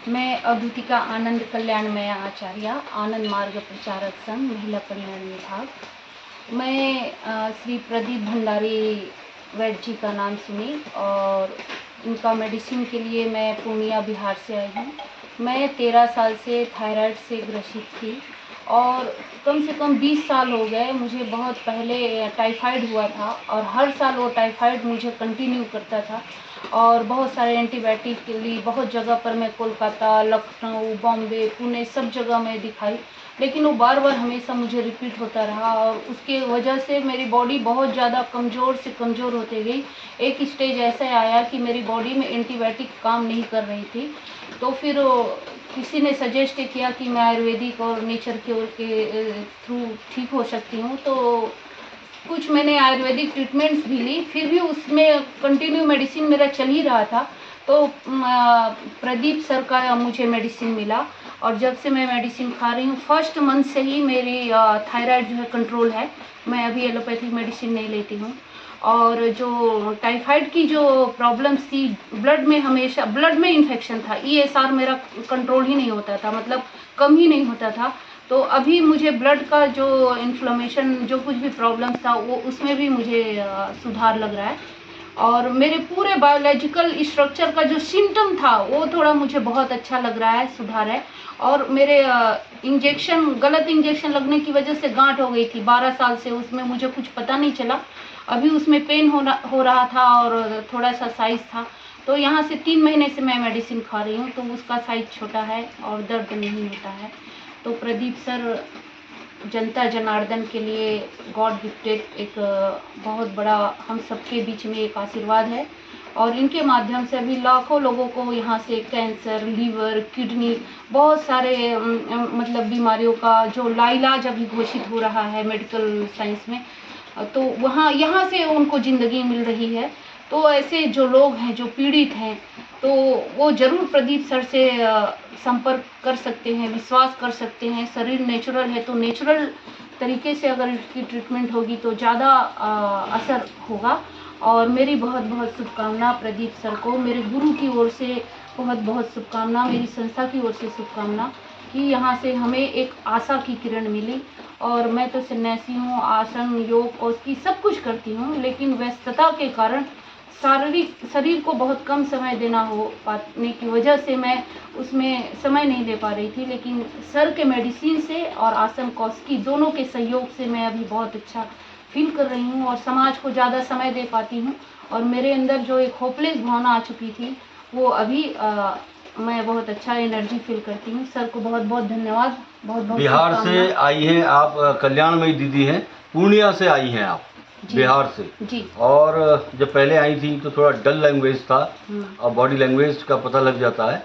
मैं अद्वितिका आनंद कल्याणमय आचार्य, आनंद मार्ग प्रचारक संघ, महिला कल्याण विभाग। मैं श्री प्रदीप भंडारी वैद्य जी का नाम सुनी और इनका मेडिसिन के लिए मैं पूर्णिया बिहार से आई हूँ। मैं 13 साल से थायराइड से ग्रसित थी और कम से कम 20 साल हो गए। मुझे बहुत पहले टाइफाइड हुआ था और हर साल वो टाइफाइड मुझे कंटिन्यू करता था और बहुत सारे एंटीबायोटिक के लिए बहुत जगह पर मैं कोलकाता, लखनऊ, बॉम्बे, पुणे सब जगह मैं दिखाई, लेकिन वो बार बार हमेशा मुझे रिपीट होता रहा और उसके वजह से मेरी बॉडी बहुत ज़्यादा कमज़ोर से कमज़ोर होते गई। एक स्टेज ऐसा आया कि मेरी बॉडी में एंटीबायोटिक काम नहीं कर रही थी, तो फिर किसी ने सजेस्ट किया कि मैं आयुर्वेदिक और नेचर क्योर के थ्रू ठीक हो सकती हूँ। तो कुछ मैंने आयुर्वेदिक ट्रीटमेंट्स भी ली, फिर भी उसमें कंटिन्यू मेडिसिन मेरा चल ही रहा था। तो प्रदीप सर का मुझे मेडिसिन मिला और जब से मैं मेडिसिन खा रही हूँ, फर्स्ट मंथ से ही मेरी थायराइड जो है कंट्रोल है। मैं अभी एलोपैथिक मेडिसिन नहीं लेती हूँ। और जो टाइफाइड की जो प्रॉब्लम्स थी, ब्लड में हमेशा ब्लड में इन्फेक्शन था, ESR मेरा कंट्रोल ही नहीं होता था, मतलब कम ही नहीं होता था। तो अभी मुझे ब्लड का जो इन्फ्लेमेशन जो कुछ भी प्रॉब्लम्स था वो उसमें भी मुझे सुधार लग रहा है और मेरे पूरे बायोलॉजिकल स्ट्रक्चर का जो सिम्टम था वो थोड़ा मुझे बहुत अच्छा लग रहा है, सुधार है। और मेरे गलत इंजेक्शन लगने की वजह से गांठ हो गई थी 12 साल से, उसमें मुझे कुछ पता नहीं चला। अभी उसमें पेन हो रहा था और थोड़ा सा साइज था। तो यहाँ से 3 महीने से मैं मेडिसिन खा रही हूँ, तो उसका साइज छोटा है और दर्द नहीं होता है। तो प्रदीप सर जनता जनार्दन के लिए गॉड गिफ्टेड एक बहुत बड़ा हम सबके बीच में एक आशीर्वाद है और इनके माध्यम से अभी लाखों लोगों को यहाँ से कैंसर, लीवर, किडनी, बहुत सारे मतलब बीमारियों का जो लाइलाज अभी घोषित हो रहा है मेडिकल साइंस में, तो यहाँ से उनको ज़िंदगी मिल रही है। तो ऐसे जो लोग हैं जो पीड़ित हैं, तो वो ज़रूर प्रदीप सर से संपर्क कर सकते हैं, विश्वास कर सकते हैं। शरीर नेचुरल है तो नेचुरल तरीके से अगर इसकी ट्रीटमेंट होगी तो ज़्यादा असर होगा। और मेरी बहुत बहुत शुभकामना प्रदीप सर को, मेरे गुरु की ओर से बहुत बहुत शुभकामना, मेरी संस्था की ओर से शुभकामना कि यहाँ से हमें एक आशा की किरण मिली। और मैं तो सन्यासी हूँ, आसन, योग और उसकी सब कुछ करती हूँ, लेकिन व्यस्तता के कारण शरीर को बहुत कम समय देना हो पाने की वजह से मैं उसमें समय नहीं दे पा रही थी। लेकिन सर के मेडिसिन से और आसन कौशिकी दोनों के सहयोग से मैं अभी बहुत अच्छा फील कर रही हूँ और समाज को ज़्यादा समय दे पाती हूँ। और मेरे अंदर जो एक होपलेस भावना आ चुकी थी वो अभी मैं बहुत अच्छा एनर्जी फील करती हूँ। सर को बहुत बहुत धन्यवाद। बहुत बहुत बिहार से आई हैं आप, कल्याणमयी दीदी हैं, पूर्णिया से आई हैं आप बिहार से जी। और जब पहले आई थी तो थोड़ा डल लैंग्वेज था और बॉडी लैंग्वेज का पता लग जाता है।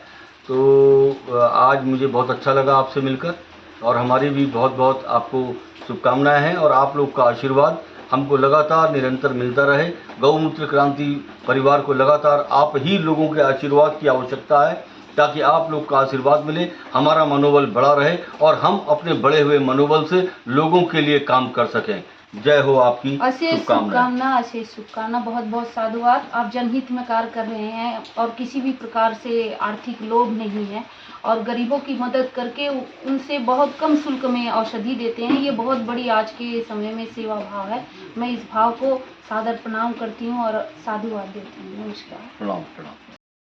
तो आज मुझे बहुत अच्छा लगा आपसे मिलकर और हमारी भी बहुत बहुत आपको शुभकामनाएं हैं और आप लोग का आशीर्वाद हमको लगातार निरंतर मिलता रहे। गौमूत्र क्रांति परिवार को लगातार आप ही लोगों के आशीर्वाद की आवश्यकता है ताकि आप लोग का आशीर्वाद मिले, हमारा मनोबल बढ़ा रहे और हम अपने बढ़े हुए मनोबल से लोगों के लिए काम कर सकें। जय हो आपकी। शुभकामना, अशेष शुभकामना, बहुत बहुत साधुवाद। आप जनहित में कार्य कर रहे हैं और किसी भी प्रकार से आर्थिक लोभ नहीं है और गरीबों की मदद करके उनसे बहुत कम शुल्क में औषधि देते हैं। ये बहुत बड़ी आज के समय में सेवा भाव है। मैं इस भाव को सादर प्रणाम करती हूँ और साधुवाद देती हूँ। नमस्कार। प्रणाम प्रणाम।